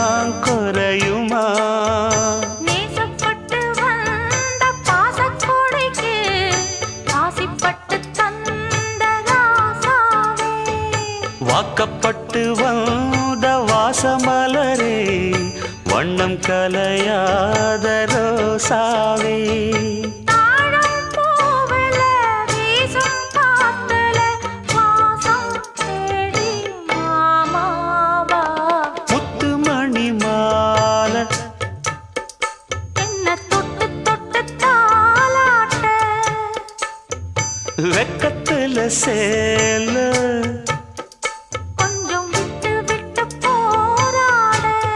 எல்லாம் குறையுமா? நேசப்பட்டு வந்த பாசக்கொடைக்கு ஆசைப்பட்டு தந்த ராசாவே, வாக்கப்பட்டு வந்த வாசமலரே, வண்ணம் கலையாத ரோசாவே. வெக்கத்துல சேல